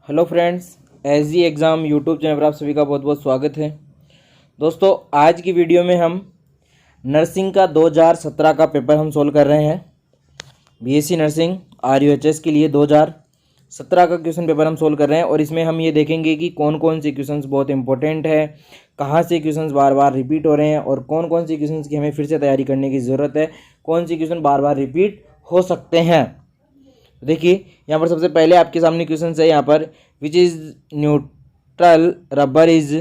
Hello friends, SG exam YouTube channel पर आप सभी का बहुत बहुत स्वागत है। दोस्तों, आज की वीडियो में हम नर्सिंग का 2017 का पेपर हम सोल्व कर रहे हैं। बीएससी नर्सिंग आरयूएचएस के लिए 2017 का क्वेश्चन पेपर हम सोल्व कर रहे हैं और इसमें हम ये देखेंगे कि कौन कौन से क्वेश्चंस बहुत इंपॉर्टेंट है, कहाँ से क्वेश्चंस बार बार रिपीट हो रहे हैं और कौन कौन से क्वेश्चंस की हमें फिर से तैयारी करने की ज़रूरत है, कौन से क्वेश्चन बार बार रिपीट हो सकते हैं। देखिए यहाँ पर सबसे पहले आपके सामने क्वेश्चन है यहाँ पर, which is neutral rubber is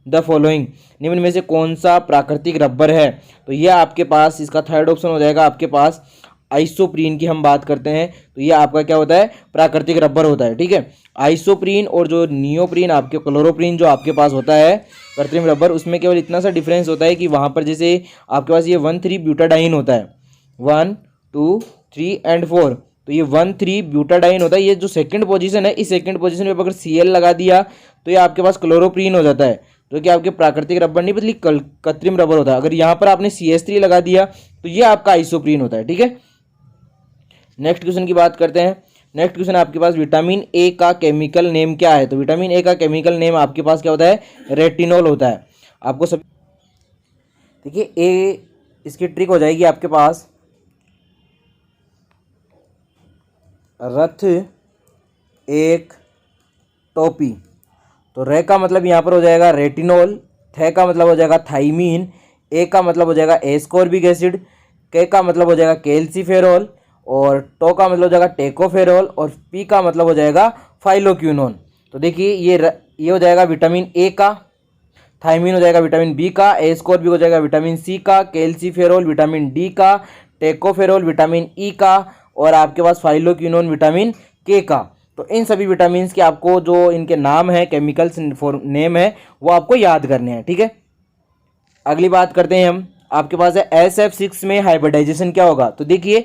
the following, निम्न में से कौन सा प्राकृतिक रबर है। तो यह आपके पास इसका थर्ड ऑप्शन हो जाएगा, आपके पास आइसोप्रीन की हम बात करते हैं तो यह आपका क्या होता है, प्राकृतिक रबर होता है। ठीक है, आइसोप्रीन और जो नियोप्रीन आपके क्लोरोप्रीन जो आपके पास होता है कृत्रिम रबर, उसमें केवल इतना सा डिफरेंस होता है कि वहाँ पर जैसे आपके पास ये 1,3 ब्यूटाडाइन होता है, 1, 2, 3 एंड 4, तो ये 1,3 ब्यूटाडाइन होता है। ये जो सेकंड पोजीशन है, इस सेकंड पोजीशन पे अगर Cl लगा दिया तो ये आपके पास क्लोरोप्रीन हो जाता है, जो कि आपके प्राकृतिक रबर नहीं बल्कि कृत्रिम रबर होता है। अगर यहाँ पर आपने CH3 लगा दिया तो ये आपका आइसोप्रीन होता है। ठीक है, नेक्स्ट क्वेश्चन की बात करते हैं। नेक्स्ट क्वेश्चन आपके पास, विटामिन ए का केमिकल नेम क्या है। तो विटामिन ए का केमिकल नेम आपके पास क्या होता है, रेटिनॉल होता है। आपको सब देखिए ए, इसकी ट्रिक हो जाएगी आपके पास, रथ एक टोपी। तो रे का मतलब यहाँ पर हो जाएगा रेटिनॉल, थे का मतलब हो जाएगा थाइमीन, ए का मतलब हो जाएगा एस्कॉर्बिक एसिड, के का मतलब हो जाएगा कैल्सीफेरॉल और टो का मतलब हो जाएगा टेकोफेरॉल और पी का मतलब हो जाएगा फाइलोक्विनोन। तो देखिए ये हो जाएगा विटामिन ए का, थाइमीन हो जाएगा विटामिन बी का, एस्कॉर्बिक हो जाएगा विटामिन सी का, कैल्सीफेरॉल विटामिन डी का, टेकोफेरॉल विटामिन ई का और आपके पास फाइलोक्विनोन विटामिन के का। तो इन सभी विटामिन के आपको जो इनके नाम है, केमिकल्स नेम है, वो आपको याद करने हैं। ठीक है, अगली बात करते हैं हम। आपके पास है SF6 में हाइब्रिडाइजेशन क्या होगा। तो देखिए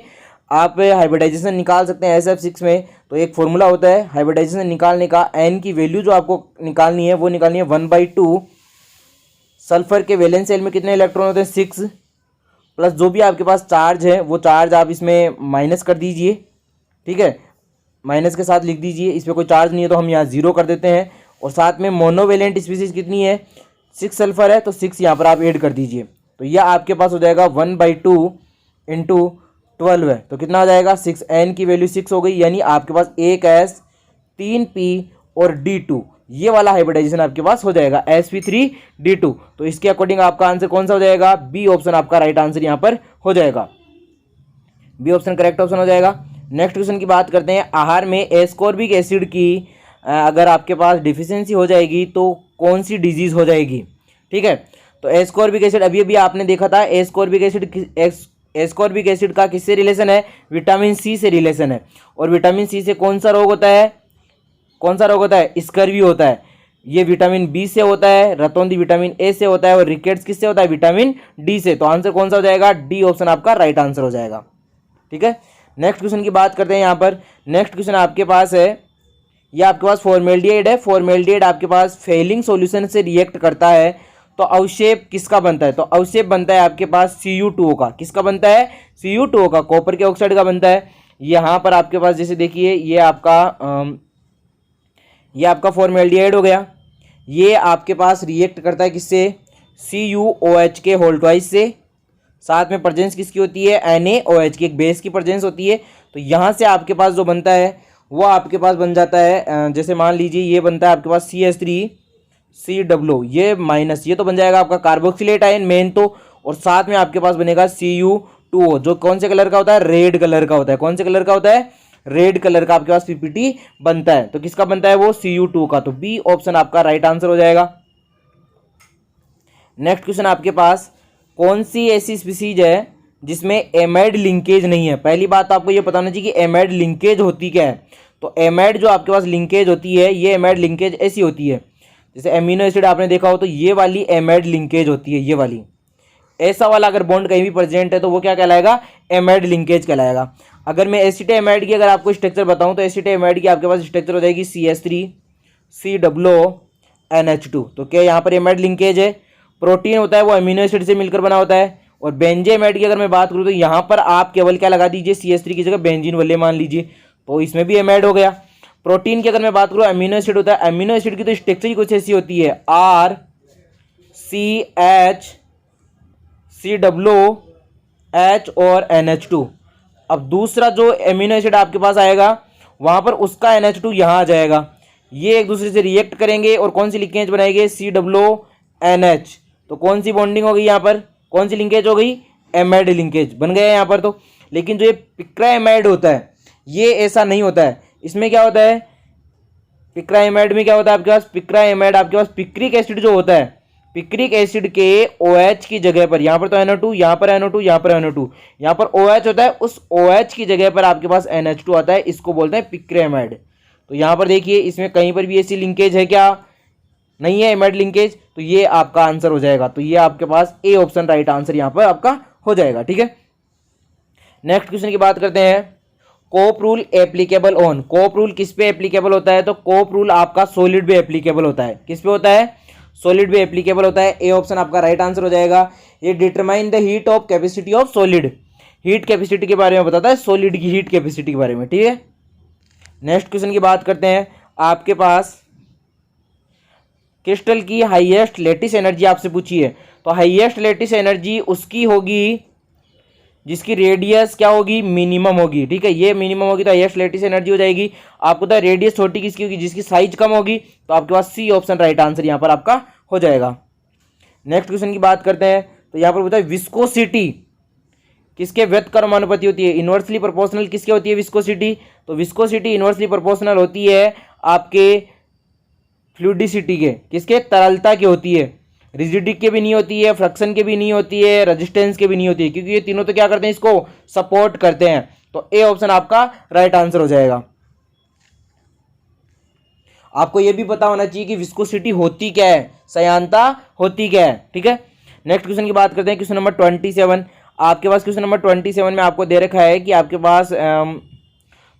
आप हाइब्रिडाइजेशन निकाल सकते हैं SF6 में। तो एक फॉर्मूला होता है हाइब्रिडाइजेशन निकालने का, एन की वैल्यू जो आपको निकालनी है वो निकालनी है 1/2। सल्फर के वैलेंस शेल में कितने इलेक्ट्रॉन होते हैं, 6, प्लस जो भी आपके पास चार्ज है वो चार्ज आप इसमें माइनस कर दीजिए। ठीक है, माइनस के साथ लिख दीजिए, इस पर कोई चार्ज नहीं है तो हम यहाँ 0 कर देते हैं। और साथ में मोनोवेलेंट स्पीसीज कितनी है, 6 सल्फर है तो 6 यहाँ पर आप ऐड कर दीजिए। तो यह आपके पास हो जाएगा 1/2 इंटू 12 है, तो कितना हो जाएगा 6, एन की वैल्यू 6 हो गई, यानी आपके पास 1s 3p और D2, ये वाला हाइब्रिडाइजेशन आपके पास हो जाएगा sp3d2। तो इसके अकॉर्डिंग आपका आंसर कौन सा हो जाएगा, बी ऑप्शन आपका राइट आंसर यहाँ पर हो जाएगा, बी ऑप्शन करेक्ट ऑप्शन हो जाएगा। नेक्स्ट क्वेश्चन की बात करते हैं। आहार में एस्कॉर्बिक एसिड की अगर आपके पास डिफिशियंसी हो जाएगी तो कौन सी डिजीज हो जाएगी। ठीक है, तो एस्कॉर्बिक एसिड अभी आपने देखा था, एस्कॉर्बिक एसिड का किससे रिलेशन है, विटामिन सी से रिलेशन है। और विटामिन सी से कौन सा रोग होता है, कौन सा रोग होता है, स्कर्वी होता है। ये विटामिन बी से होता है, रतौंधी विटामिन ए से होता है और रिकेट्स किससे होता है, विटामिन डी से। तो आंसर कौन सा हो जाएगा, डी ऑप्शन आपका राइट आंसर हो जाएगा। ठीक है, नेक्स्ट क्वेश्चन की बात करते हैं। यहाँ पर नेक्स्ट क्वेश्चन आपके पास है, ये आपके पास फॉर्मेल्डिहाइड है। फॉर्मेल्डिहाइड आपके पास फेलिंग सॉल्यूशन से रिएक्ट करता है तो अवशेप किसका बनता है। तो अवशेप बनता है आपके पास Cu2O का। किसका बनता है, Cu2O का, कॉपर के ऑक्साइड का बनता है। यहाँ पर आपके पास जैसे देखिए ये आपका फॉर्मेल्डिहाइड हो गया, ये आपके पास रिएक्ट करता है किससे, CuOH के होल ट्वाइस से। साथ में प्रेजेंस किसकी होती है, NaOH की, एक बेस की प्रेजेंस होती है। तो यहाँ से आपके पास जो बनता है वो आपके पास बन जाता है, जैसे मान लीजिए ये बनता है आपके पास CH3CW, ये माइनस, ये तो बन जाएगा आपका कार्बोक्सिलेट आयन मेन तो, और साथ में आपके पास बनेगा Cu2O, जो कौन से कलर का होता है, रेड कलर का होता है। कौन से कलर का होता है, रेड कलर का आपके पास PPT बनता है। तो किसका बनता है वो, Cu2 का। तो बी ऑप्शन आपका राइट आंसर हो जाएगा। नेक्स्ट क्वेश्चन आपके पास, कौन सी ऐसी स्पीसीज है जिसमें एमाइड लिंकेज नहीं है। पहली बात तो आपको ये पता होना चाहिए कि एमाइड लिंकेज होती क्या है। तो एमाइड जो आपके पास लिंकेज होती है, ये एमाइड लिंकेज ऐसी होती है, जैसे एमिनो एसिड आपने देखा हो तो ये वाली एमाइड लिंकेज होती है, ये वाली। ऐसा वाला अगर बॉन्ड कहीं भी प्रेजेंट है तो वो क्या कहलाएगा, एमाइड लिंकेज कहलाएगा। अगर मैं एसिटामाइड की अगर आपको स्ट्रक्चर बताऊं तो एसिटामाइड की आपके पास स्ट्रक्चर हो जाएगी CH3COONH2। तो क्या यहाँ पर एमाइड लिंकेज है। प्रोटीन होता है वो अमीनो एसिड से मिलकर बना होता है। और बेंजेमाइड की अगर मैं बात करूँ तो यहाँ पर आप केवल क्या लगा दीजिए, CH3 की जगह बेंजीन वाले मान लीजिए, तो इसमें भी एमाइड हो गया। प्रोटीन की अगर मैं बात करूँ, अमीनो एसिड होता है, अमीनो एसिड की तो स्ट्रक्चर ही कुछ ऐसी होती है, R C H C W H और NH2। अब दूसरा जो एमिनो एसिड आपके पास आएगा वहां पर उसका NH2 यहाँ आ जाएगा, ये एक दूसरे से रिएक्ट करेंगे और कौन सी लिंकेज बनाएंगे, COOH। तो कौन सी बॉन्डिंग हो गई यहाँ पर, कौन सी लिंकेज हो गई, एमाइड लिंकेज बन गया यहाँ पर। तो लेकिन जो ये पिक्राइमाइड होता है ये ऐसा नहीं होता है, इसमें क्या होता है, पिक्राइमाइड में क्या होता है आपके पास, पिक्राइमाइड आपके पास पिक्रिक एसिड जो होता है, पिक्रिक एसिड के OH की जगह पर, यहाँ पर तो NO2, यहाँ पर NO2, यहाँ पर NO2, यहाँ पर OH होता है, उस OH की जगह पर आपके पास NH2 आता है, इसको बोलते हैं पिक्राइमाइड। तो यहाँ पर देखिए इसमें कहीं पर भी ऐसी लिंकेज है क्या, नहीं है एमाइड लिंकेज, तो ये आपका आंसर हो जाएगा। तो ये आपके पास ए ऑप्शन राइट आंसर यहाँ पर आपका हो जाएगा। ठीक है, नेक्स्ट क्वेश्चन की बात करते हैं, Kopp rule applicable on. Kopp rule किस पे एप्लीकेबल होता है, तो कोप रूल आपका सॉलिड पे एप्लीकेबल होता है, किस पे होता है, सॉलिड पे एप्लीकेबल होता है, ए ऑप्शन आपका राइट आंसर हो जाएगा। ये determine the heat of capacity of solid, heat capacity के बारे में बताता है, सॉलिड की हीट कैपेसिटी के बारे में। ठीक है, नेक्स्ट क्वेश्चन की बात करते हैं, आपके पास क्रिस्टल की हाईएस्ट लेटिस एनर्जी आपसे पूछी है, तो हाईएस्ट लेटिस एनर्जी उसकी होगी जिसकी रेडियस क्या होगी, मिनिमम होगी। ठीक है, ये मिनिमम होगी तो हाईएस्ट लेटिस एनर्जी हो जाएगी। आपको तो रेडियस छोटी किसकी होगी, जिसकी साइज कम होगी, तो आपके पास सी ऑप्शन राइट आंसर यहाँ पर आपका हो जाएगा। नेक्स्ट क्वेश्चन की बात करते हैं, तो यहाँ पर बताए विस्कोसिटी किसके व्युत्क्रमानुपाती होती है, इनवर्सली प्रोपोर्शनल किसके होती है विस्कोसिटी, तो विस्कोसिटी इनवर्सली प्रोपोर्शनल होती है आपके फ्लूइडिसिटी के, किसके, तरलता की होती है, रिजिडिटी के भी नहीं होती है, फ्रक्शन के भी नहीं होती है, रेजिस्टेंस के भी नहीं होती है, क्योंकि ये तीनों तो क्या करते हैं, इसको सपोर्ट करते हैं। तो ए ऑप्शन आपका राइट आंसर हो जाएगा। आपको ये भी पता होना चाहिए कि विस्कोसिटी होती क्या है, सयांता होती क्या है। ठीक है, नेक्स्ट क्वेश्चन की बात करते हैं, क्वेश्चन नंबर 27। आपके पास क्वेश्चन नंबर 27 में आपको दे रखा है कि आपके पास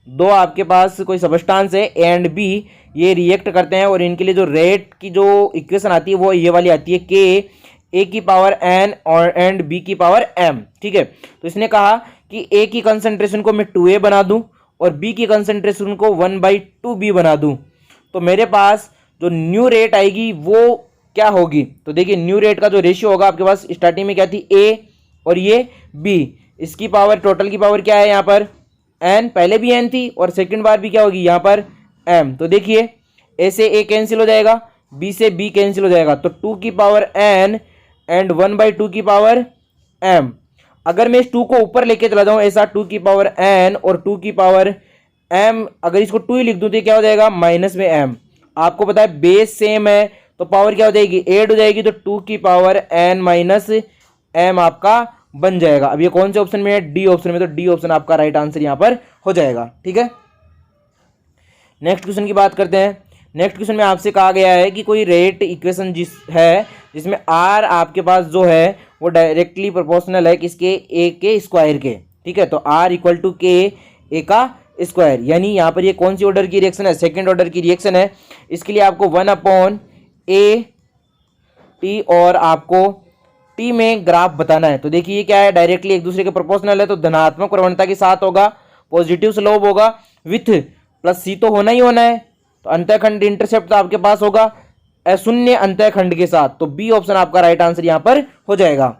दो आपके पास कोई सबस्टांस है ए एंड बी, ये रिएक्ट करते हैं और इनके लिए जो रेट की जो इक्वेशन आती है वो ये वाली आती है, के ए की पावर एन और एंड बी की पावर एम। ठीक है, तो इसने कहा कि ए की कंसंट्रेशन को मैं 2a बना दूं और बी की कंसंट्रेशन को 1/2b बना दूं, तो मेरे पास जो न्यू रेट आएगी वो क्या होगी। तो देखिए न्यू रेट का जो रेशियो होगा आपके पास स्टार्टिंग में क्या थी, ए और ये बी, इसकी पावर टोटल की पावर क्या है यहाँ पर एन, पहले भी एन थी और सेकंड बार भी क्या होगी यहाँ पर एम। तो देखिए ए से ए कैंसिल हो जाएगा, बी से बी कैंसिल हो जाएगा, तो 2 की पावर एन एंड 1/2 की पावर एम। अगर मैं इस 2 को ऊपर लेके चला जाऊं ऐसा, 2 की पावर एन और 2 की पावर एम, अगर इसको 2 ही लिख दूं तो क्या हो जाएगा, माइनस में एम। आपको पता है बेस सेम है तो पावर क्या हो जाएगी, ऐड हो जाएगी, तो 2 की पावर एन माइनस एम आपका बन जाएगा। अब ये कौन से ऑप्शन में है, डी ऑप्शन में, तो डी ऑप्शन आपका राइट आंसर यहां पर हो जाएगा। ठीक है, नेक्स्ट क्वेश्चन की बात करते हैं। नेक्स्ट क्वेश्चन में आपसे कहा गया है कि कोई रेट इक्वेशन जिसमें आर आपके पास जो है वो डायरेक्टली प्रोपोर्शनल है किसके, ए के स्क्वायर के। ठीक है, तो आर इक्वल टू के ए का स्क्वायर, यानी यहाँ पर ये कौन सी ऑर्डर की रिएक्शन है, सेकेंड ऑर्डर की रिएक्शन है। इसके लिए आपको 1/a और आपको टी में ग्राफ बताना है। तो देखिए ये क्या है, डायरेक्टली एक दूसरे के प्रोपोर्शनल है, तो धनात्मक प्रवणता के साथ होगा, पॉजिटिव स्लोप होगा, विथ प्लस सी तो होना ही होना है, तो अंतःखंड इंटरसेप्ट तो आपके पास होगा अशून्य अंतःखंड के साथ, तो बी ऑप्शन आपका राइट आंसर यहां पर हो जाएगा।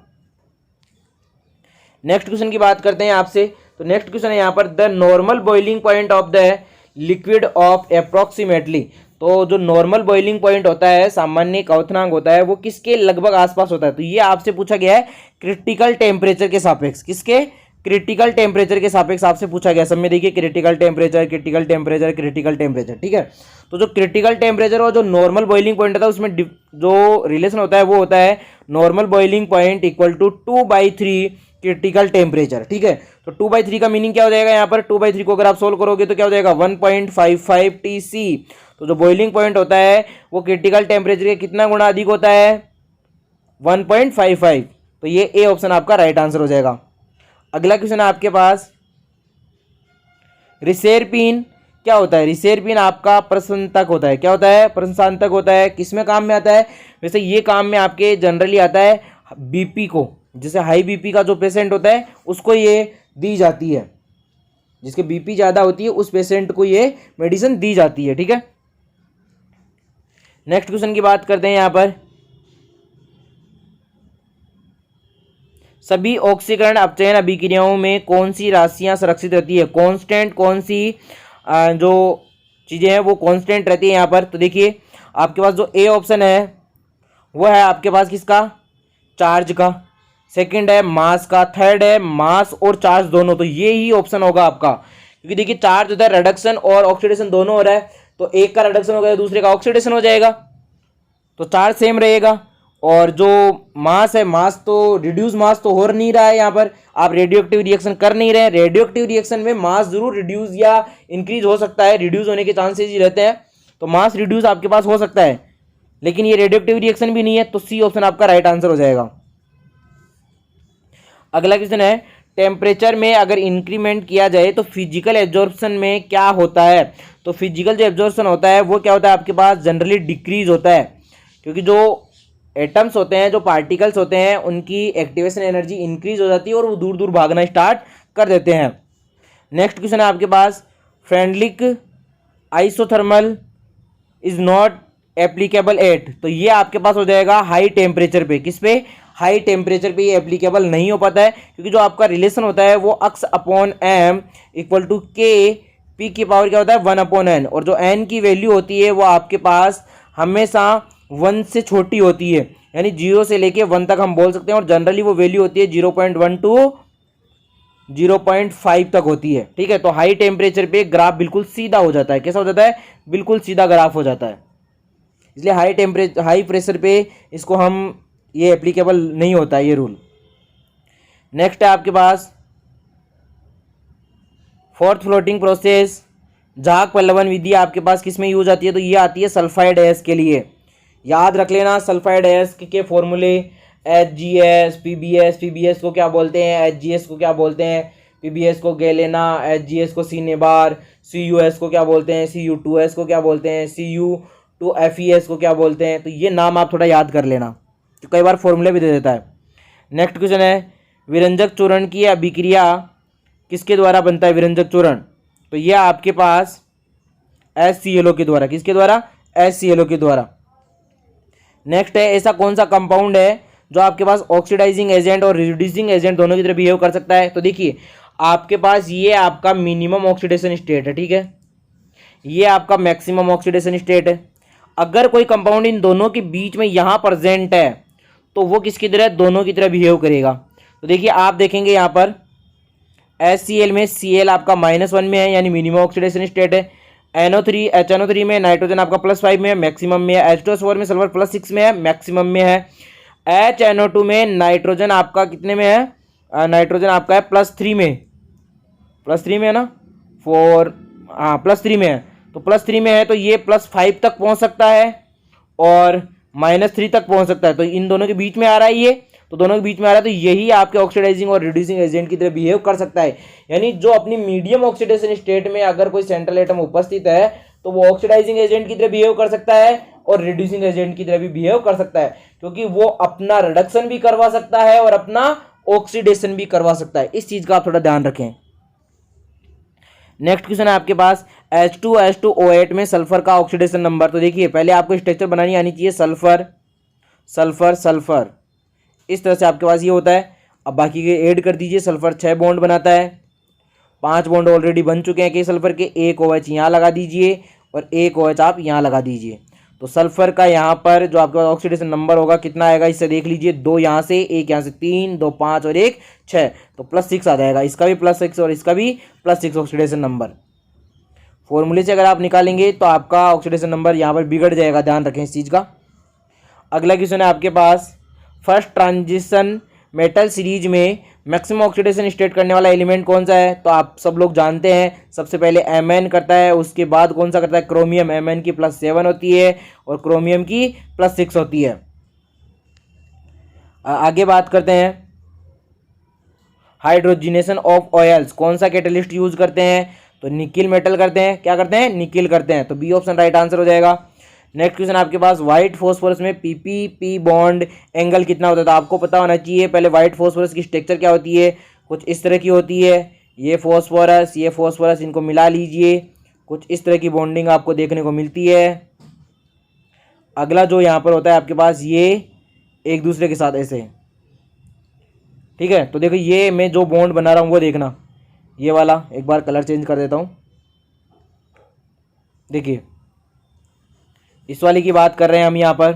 नेक्स्ट क्वेश्चन की बात करते हैं आपसे, तो नेक्स्ट क्वेश्चन है यहां पर, the normal boiling point of the liquid of approximately. तो जो नॉर्मल बॉइलिंग पॉइंट होता है, सामान्य क्वथनांक होता है, वो किसके लगभग आसपास होता है। तो ये आपसे पूछा गया है क्रिटिकल टेम्परेचर के सापेक्ष, किसके, क्रिटिकल टेम्परेचर के सापेक्ष आपसे पूछा गया। सब में देखिए critical temperature, critical temperature, critical temperature. ठीक है, तो जो क्रिटिकल टेम्परेचर और जो नॉर्मल बॉइलिंग पॉइंट होता है उसमें जो रिलेशन होता है वो होता है normal boiling point equal to 2/3 critical temperature. ठीक है, तो 2/3 का मीनिंग क्या हो जाएगा यहाँ पर, 2/3 को अगर आप सोल्व करोगे तो क्या हो जाएगा 1.55 TC। तो जो बॉइलिंग पॉइंट होता है वो क्रिटिकल टेम्परेचर के कितना गुना अधिक होता है, 1.55। तो ये ए ऑप्शन आपका राइट आंसर हो जाएगा। अगला क्वेश्चन है आपके पास, रिसेरपिन क्या होता है। रिसेरपिन आपका प्रशंसक होता है, क्या होता है, प्रशंसक होता है, किसमें काम में आता है, वैसे ये काम में आपके जनरली आता है बीपी को, जैसे हाई बीपी का जो पेशेंट होता है उसको ये दी जाती है। जिसके बीपी ज़्यादा होती है उस पेशेंट को ये मेडिसिन दी जाती है। ठीक है, नेक्स्ट क्वेश्चन की बात करते हैं यहाँ पर। सभी ऑक्सीकरण अपचयन अभिक्रियाओं में कौन सी राशियाँ सुरक्षित रहती है? कांस्टेंट कौन सी जो चीज़ें हैं वो कांस्टेंट रहती है यहाँ पर? तो देखिए आपके पास जो ए ऑप्शन है वो है आपके पास किसका? चार्ज का। सेकंड है मास का। थर्ड है मास और चार्ज दोनों। तो ये ही ऑप्शन होगा आपका, क्योंकि देखिए चार्ज होता है रिडक्शन और ऑक्सीडेशन दोनों हो रहा है, तो एक का रिडक्शन हो गया दूसरे का ऑक्सीडेशन हो जाएगा, तो चार्ज सेम रहेगा। और जो मास है, मास तो रिड्यूस मास तो हो नहीं रहा है यहाँ पर, आप रेडियो एक्टिव रिएक्शन कर नहीं रहे हैं। रेडियो एक्टिव रिएक्शन में मास जरूर रिड्यूस या इंक्रीज हो सकता है, रिड्यूस होने के चांसेस ही रहते हैं, तो मास रिड्यूस आपके पास हो सकता है, लेकिन ये रेडियो एक्टिव रिएक्शन भी नहीं है, तो सी ऑप्शन आपका राइट आंसर हो जाएगा। अगला क्वेश्चन है, टेम्परेचर में अगर इंक्रीमेंट किया जाए तो फिजिकल एब्जॉर्प्शन में क्या होता है? तो फिजिकल जो एब्जॉर्प्शन होता है वो क्या होता है आपके पास? जनरली डिक्रीज होता है, क्योंकि जो एटम्स होते हैं, जो पार्टिकल्स होते हैं, उनकी एक्टिवेशन एनर्जी इंक्रीज हो जाती है और वो दूर दूर भागना स्टार्ट कर देते हैं। नेक्स्ट क्वेश्चन है आपके पास, Freundlich isothermal is not applicable at. तो ये आपके पास हो जाएगा हाई टेम्परेचर पे। किस पे? हाई टेम्परेचर पे ये एप्लीकेबल नहीं हो पाता है, क्योंकि जो आपका रिलेशन होता है वो अक्स अपॉन एम इक्वल टू के पी की पावर क्या होता है? 1/n, और जो n की वैल्यू होती है वो आपके पास हमेशा 1 से छोटी होती है, यानी 0 से लेके 1 तक हम बोल सकते हैं, और जनरली वो वैल्यू होती है 0.1 टू 0.5 तक होती है। ठीक है, तो हाई टेम्परेचर पे ग्राफ बिल्कुल सीधा हो जाता है। कैसा हो जाता है? बिल्कुल सीधा ग्राफ हो जाता है, इसलिए हाई प्रेशर पे इसको हम ये एप्लीकेबल नहीं होता है ये रूल। नेक्स्ट है आपके पास फोर्थ फ्लोटिंग प्रोसेस झाग पल्लवन विधि आपके पास किस में यूज आती है? तो ये आती है सल्फाइड एस के लिए। याद रख लेना सल्फाइड एस के फॉर्मूले, HGS, PBS को क्या बोलते हैं, HGS को क्या बोलते हैं, PBS को गैलेना, HGS को सीनेबार, CUS को क्या बोलते हैं, Cu2S को क्या बोलते हैं, Cu2FeS को क्या बोलते हैं। तो ये नाम आप थोड़ा याद कर लेना, तो कई बार फॉर्मूले भी दे देता है। नेक्स्ट क्वेश्चन है, विरंजक चूर्ण की अभिक्रिया किसके द्वारा बनता है? विरंजक चूर्ण, तो ये आपके पास HClO के द्वारा। किसके द्वारा? HClO के द्वारा। नेक्स्ट है, ऐसा कौन सा कंपाउंड है जो आपके पास ऑक्सीडाइजिंग एजेंट और रिड्यूसिंग एजेंट दोनों की तरह बिहेव कर सकता है? तो देखिए आपके पास ये आपका मिनिमम ऑक्सीडेशन स्टेट है, ठीक है, ये आपका मैक्सिमम ऑक्सीडेशन स्टेट है। अगर कोई कंपाउंड इन दोनों के बीच में यहाँ प्रेजेंट है तो वो किसकी तरह? दोनों की तरह बिहेव करेगा। तो देखिए आप देखेंगे यहाँ पर HCl में Cl आपका -1 में है, यानी मिनिमम ऑक्सीडेशन स्टेट है। HNO3 में नाइट्रोजन आपका +5 में है, मैक्सिमम में है। H2SO4 में सल्फर +6 में है, मैक्सिमम में है। HNO2 में नाइट्रोजन आपका कितने में है? नाइट्रोजन आपका है +3 में, +3 में है ना, 4, हाँ +3 में है। तो +3 में है तो ये +5 तक पहुंच सकता है और -3 तक पहुंच सकता है, तो इन दोनों के बीच में आ रहा है ये, तो दोनों के बीच में आ रहा है, तो यही आपके ऑक्सीडाइजिंग और रिड्यूसिंग एजेंट की तरह बिहेव कर सकता है। यानी जो अपनी मीडियम ऑक्सीडेशन स्टेट में अगर कोई सेंट्रल एटम उपस्थित है तो वो ऑक्सीडाइजिंग एजेंट की तरह बिहेव कर सकता है और रिड्यूसिंग एजेंट की तरह भी बिहेव कर सकता है, क्योंकि वो अपना रिडक्शन भी करवा सकता है और अपना ऑक्सीडेशन भी करवा सकता है। इस चीज का आप थोड़ा ध्यान रखें। नेक्स्ट क्वेश्चन है आपके पास, H2SO8 में सल्फर का ऑक्सीडेशन नंबर। तो देखिए पहले आपको स्ट्रक्चर बनानी आनी चाहिए, सल्फर सल्फर सल्फर, इस तरह से आपके पास ये होता है। अब बाकी के ऐड कर दीजिए। सल्फर 6 बॉन्ड बनाता है, 5 बॉन्ड ऑलरेडी बन चुके हैं कि सल्फर के, एक OH यहाँ लगा दीजिए और एक OH आप यहाँ लगा दीजिए। तो सल्फर का यहाँ पर जो आपके पास ऑक्सीडेशन नंबर होगा कितना आएगा, इससे देख लीजिए, 2 यहाँ से, 1 यहाँ से, 3, 2 5 और 1 6, तो +6 आ जाएगा। इसका भी +6 और इसका भी +6 ऑक्सीडेशन नंबर। फॉर्मूले से अगर आप निकालेंगे तो आपका ऑक्सीडेशन नंबर यहाँ पर बिगड़ जाएगा, ध्यान रखें इस चीज़ का। अगला क्वेश्चन है आपके पास, फर्स्ट ट्रांजिशन मेटल सीरीज में मैक्सिमम ऑक्सीडेशन स्टेट करने वाला एलिमेंट कौन सा है? तो आप सब लोग जानते हैं, सबसे पहले Mn करता है, उसके बाद कौन सा करता है? क्रोमियम। Mn की +7 होती है और क्रोमियम की +6 होती है। आगे बात करते हैं, हाइड्रोजिनेशन ऑफ ऑयल्स कौन सा कैटलिस्ट यूज करते हैं? तो निकिल मेटल करते हैं। क्या करते हैं? निकिल करते हैं, तो बी ऑप्शन राइट आंसर हो जाएगा। नेक्स्ट क्वेश्चन आपके पास, व्हाइट फॉस्फोरस में PP बॉन्ड एंगल कितना होता है? तो आपको पता होना चाहिए पहले व्हाइट फॉस्फोरस की स्ट्रक्चर क्या होती है, कुछ इस तरह की होती है, ये फॉस्फोरस, इनको मिला लीजिए, कुछ इस तरह की बॉन्डिंग आपको देखने को मिलती है। अगला जो यहाँ पर होता है आपके पास, ये एक दूसरे के साथ ऐसे, ठीक है। तो देखो ये मैं जो बॉन्ड बना रहा हूँ वो देखना, ये वाला, एक बार कलर चेंज कर देता हूँ। देखिए इस वाले की बात कर रहे हैं हम यहाँ पर,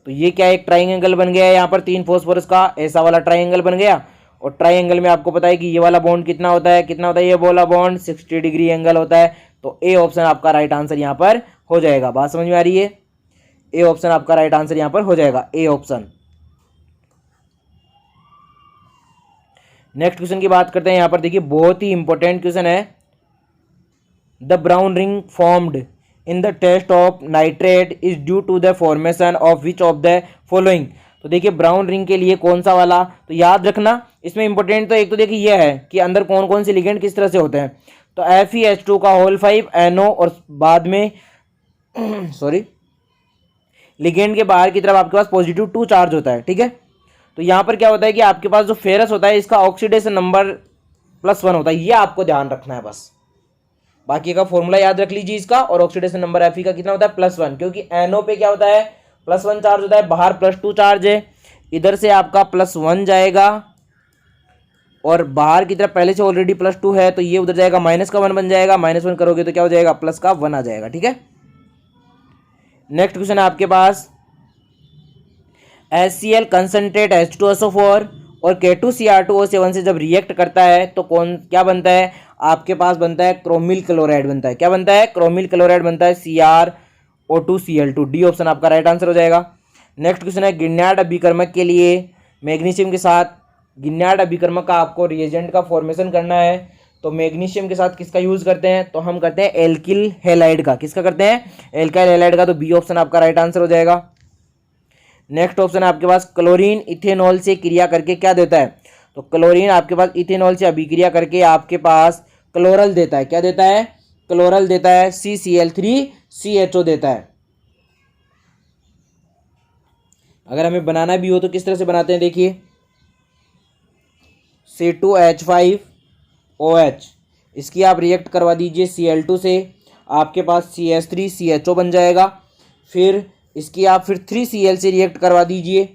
तो ये क्या, एक ट्राइंगल बन गया है यहाँ पर 3 फॉस्फोरस का, ऐसा वाला ट्राइंगल बन गया। और ट्राइंगल में आपको पता है कि ये वाला बॉन्ड कितना होता है, ये वाला बॉन्ड 60 डिग्री एंगल होता है। तो ए ऑप्शन आपका राइट आंसर यहाँ पर हो जाएगा। बात समझ में आ रही है? ए ऑप्शन आपका राइट आंसर यहाँ पर हो जाएगा, ए ऑप्शन। नेक्स्ट क्वेश्चन की बात करते हैं यहाँ पर। देखिए बहुत ही इंपॉर्टेंट क्वेश्चन है। The brown ring formed in the test of nitrate is due to the formation of which of the following. तो देखिए ब्राउन रिंग के लिए कौन सा वाला, तो याद रखना इसमें इंपॉर्टेंट तो एक तो देखिए ये है कि अंदर कौन कौन से लिगेंड किस तरह से होते हैं। तो FeH2 का होल 5 NO और बाद में सॉरी लिगेंड के बाहर की तरफ आपके पास +2 चार्ज होता है, ठीक है। तो यहाँ पर क्या होता है कि आपके पास जो फेरस होता है इसका ऑक्सीडेशन नंबर +1 होता है, ये आपको ध्यान रखना है बस। बाकी का फॉर्मूला याद रख लीजिए इसका, और ऑक्सीडेशन नंबर Fe का कितना होता है +1, क्योंकि NO पे क्या होता है +1 चार्ज होता है, बाहर +2 चार्ज है। इधर से आपका +1 जाएगा और बाहर की तरफ पहले से ऑलरेडी +2 है, तो ये उधर जाएगा -1 बन जाएगा, -1 करोगे तो क्या हो जाएगा +1 आ जाएगा, ठीक है। नेक्स्ट क्वेश्चन है आपके पास, HCl कंसनट्रेट H2SO4 और K2Cr2O7 से जब रिएक्ट करता है तो कौन क्या बनता है, आपके पास बनता है क्रोमिल क्लोराइड बनता है। क्या बनता है? क्रोमिल क्लोराइड बनता है, CrO2Cl2। डी ऑप्शन आपका राइट आंसर हो जाएगा। नेक्स्ट क्वेश्चन है, गिन्यार्ड अभिकर्मक के लिए मैग्नीशियम के साथ, गिन्यार्ड अभिकर्मक का आपको रिएजेंट का फॉर्मेशन करना है, तो मैग्नीशियम के साथ किसका यूज करते हैं, तो हम करते हैं एल्किल हैलाइड का। किसका करते हैं? एल्काइल हैलाइड का। तो बी ऑप्शन आपका राइट आंसर हो जाएगा। नेक्स्ट ऑप्शन है आपके पास, क्लोरीन इथेनॉल से क्रिया करके क्या देता है, तो क्लोरीन आपके पास इथेनॉल से अभिक्रिया करके आपके पास क्लोरल देता है। क्या देता है? क्लोरल देता है, CCl3CHO देता है। अगर हमें बनाना भी हो तो किस तरह से बनाते हैं, देखिए C2H5OH, इसकी आप रिएक्ट करवा दीजिए Cl2 से, आपके पास CH3CHO बन जाएगा। फिर इसकी आप फिर 3Cl से रिएक्ट करवा दीजिए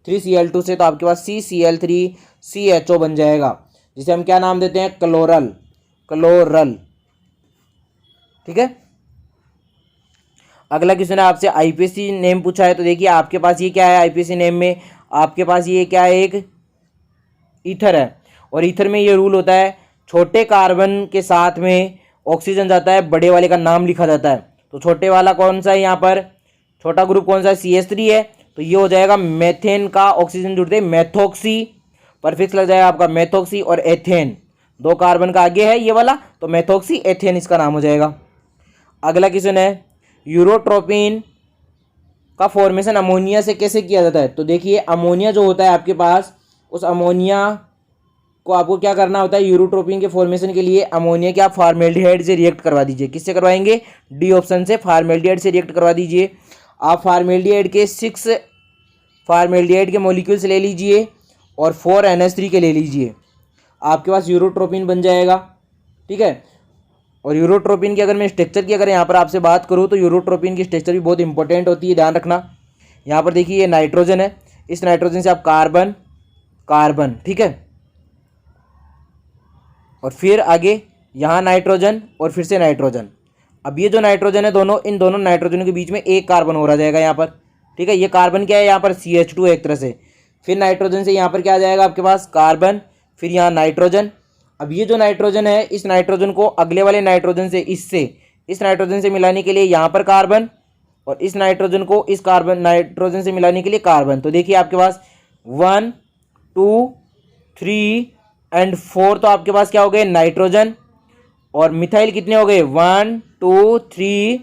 3Cl2 से, तो आपके पास CCl3CHO बन जाएगा, जिसे हम क्या नाम देते हैं, क्लोरल, क्लोरल, ठीक है। अगला क्वेश्चन है आपसे, IPC नेम पूछा है, तो देखिए आपके पास ये क्या है, IPC नेम में आपके पास ये क्या है, एक ईथर है। और ईथर में ये रूल होता है, छोटे कार्बन के साथ में ऑक्सीजन जाता है, बड़े वाले का नाम लिखा जाता है। तो छोटे वाला कौन सा है, यहाँ पर छोटा ग्रुप कौन सा है, CH3 है, तो ये हो जाएगा मेथेन का ऑक्सीजन जुड़ते हैं मेथोक्सी, परफिक्स लग जाएगा आपका मेथोक्सी, और एथेन 2 कार्बन का आगे है ये वाला, तो मेथोक्सी एथेन इसका नाम हो जाएगा। अगला क्वेश्चन है, यूरोट्रोपिन का फॉर्मेशन अमोनिया से कैसे किया जाता है, तो देखिए अमोनिया जो होता है आपके पास, उस अमोनिया को आपको क्या करना होता है, यूरोट्रोपिन के फॉर्मेशन के लिए अमोनिया के आप फार्मेल्डिहाइड से रिएक्ट करवा दीजिए। किससे करवाएंगे? डी ऑप्शन से, फार्मेल्डिहाइड से रिएक्ट करवा दीजिए। आप फार्मेल्डिहाइड के 6 फार्मेल्डिहाइड के मॉलिक्यूल्स ले लीजिए और 4 NH3 के ले लीजिए, आपके पास यूरोट्रोपिन बन जाएगा, ठीक है। और यूरोट्रोपिन की अगर मैं स्ट्रक्चर की अगर यहाँ पर आपसे बात करूँ तो यूरोट्रोपिन की स्ट्रक्चर भी बहुत इंपॉर्टेंट होती है, ध्यान रखना। यहाँ पर देखिए ये नाइट्रोजन है, इस नाइट्रोजन से आप कार्बन, कार्बन, ठीक है, और फिर आगे यहाँ नाइट्रोजन और फिर से नाइट्रोजन। अब ये जो नाइट्रोजन है दोनों, इन दोनों नाइट्रोजन के बीच में एक कार्बन हो रहा जाएगा यहाँ पर, ठीक है। ये कार्बन क्या है यहाँ पर, CH2 एक तरह से। फिर नाइट्रोजन से यहाँ पर क्या आ जाएगा आपके पास, कार्बन, फिर यहाँ नाइट्रोजन। अब ये जो नाइट्रोजन है, इस नाइट्रोजन को अगले वाले नाइट्रोजन से, इस नाइट्रोजन से मिलाने के लिए यहाँ पर कार्बन, और इस नाइट्रोजन को इस कार्बन नाइट्रोजन से मिलाने के लिए कार्बन। तो देखिए आपके पास 1 2 3 एंड 4 तो आपके पास क्या हो गए, नाइट्रोजन, और मिथाइल कितने हो गए, 1 2 3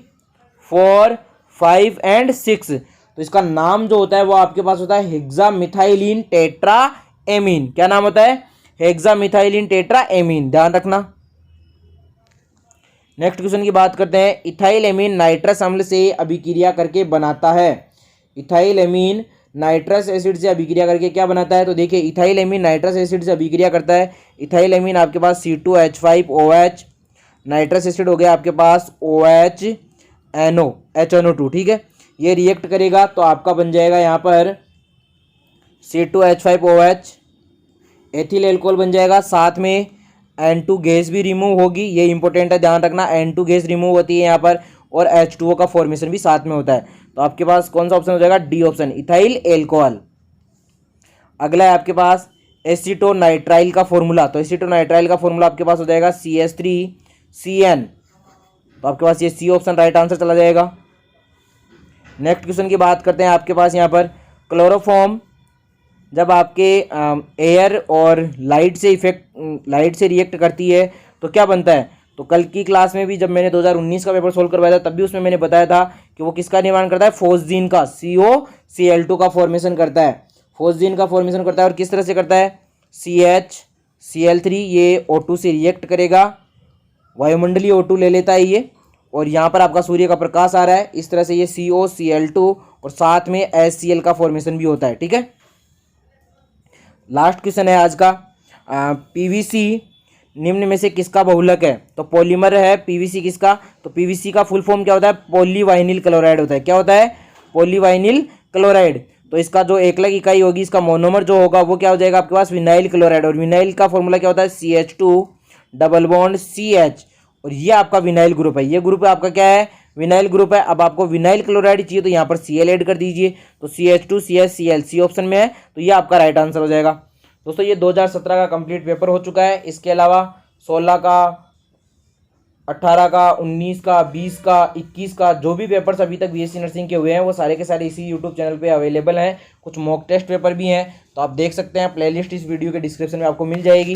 4 5 एंड 6। तो इसका नाम जो होता है वो आपके पास होता है हेक्सामिथाइलिन टेट्राएमीन। क्या नाम होता है, हेक्सामिथाइलिन टेट्राएमीन, ध्यान रखना। नेक्स्ट क्वेश्चन की बात करते हैं, इथाइल एमीन नाइट्रस अम्ल से अभिक्रिया करके बनाता है। इथाइल एमीन नाइट्रस एसिड से अभिक्रिया करके क्या बनाता है, तो देखिए इथाइल एमीन नाइट्रस एसिड से अभिक्रिया करता है। इथाइल एमीन आपके पास C2H5OH, नाइट्रस एसिड हो गया आपके पास OHNO HNO2, ठीक है। ये रिएक्ट करेगा तो आपका बन जाएगा यहाँ पर C2H5OH, एथिल एल्कोहल बन जाएगा, साथ में N2 गैस भी रिमूव होगी। ये इंपॉर्टेंट है, ध्यान रखना, N2 गैस रिमूव होती है यहाँ पर, और H2O का फॉर्मेशन भी साथ में होता है। तो आपके पास कौन सा ऑप्शन हो जाएगा, डी ऑप्शन, इथाइल एल्कोहल। अगला है आपके पास एसीटोनाइट्राइल का फॉर्मूला। तो एसीटोनाइट्राइल का फॉर्मूला आपके पास हो जाएगा CH3CN। तो आपके पास ये सी ऑप्शन राइट आंसर चला जाएगा। नेक्स्ट क्वेश्चन की बात करते हैं। आपके पास यहाँ पर क्लोरोफॉर्म जब आपके एयर और लाइट से रिएक्ट करती है तो क्या बनता है। तो कल की क्लास में भी जब मैंने 2019 का पेपर सोल्व करवाया था तब भी उसमें मैंने बताया था कि वो किसका निर्माण करता है, फोस्जीन का, COCl2 का फॉर्मेशन करता है। फोस्जीन का फॉर्मेशन करता है और किस तरह से करता है, CHCl3 ये O2 से रिएक्ट करेगा, वायुमंडलीय O2 ले लेता है ये, और यहाँ पर आपका सूर्य का प्रकाश आ रहा है, इस तरह से ये COCl2 और साथ में HCl का फॉर्मेशन भी होता है, ठीक है। लास्ट क्वेश्चन है आज का, PVC निम्न में से किसका बहुलक है। तो पॉलीमर है PVC किसका, तो PVC का फुल फॉर्म क्या होता है, पॉलीवाइनिल क्लोराइड होता है। क्या होता है, पॉलीवाइनिल क्लोराइड। तो इसका जो एकलक इकाई होगी, इसका मोनोमर जो होगा वो क्या हो जाएगा आपके पास, विनाइल क्लोराइड। और विनाइल का फॉर्मूला क्या होता है, CH2 डबल बॉन्ड CH, और ये आपका विनाइल ग्रुप है। ये ग्रुप आपका क्या है, विनाइल ग्रुप है। अब आपको विनाइल क्लोराइड चाहिए तो यहाँ पर Cl ऐड कर दीजिए, तो CH2 CH Cl ऑप्शन में है, तो ये आपका राइट आंसर हो जाएगा। दोस्तों ये 2017 का कंप्लीट पेपर हो चुका है। इसके अलावा 16 का, 18 का, 19 का, 20 का, 21 का जो भी पेपर्स अभी तक BSc नर्सिंग के हुए हैं वो सारे के सारे इसी यूट्यूब चैनल पे अवेलेबल हैं। कुछ मॉक टेस्ट पेपर भी हैं, तो आप देख सकते हैं। प्लेलिस्ट इस वीडियो के डिस्क्रिप्शन में आपको मिल जाएगी।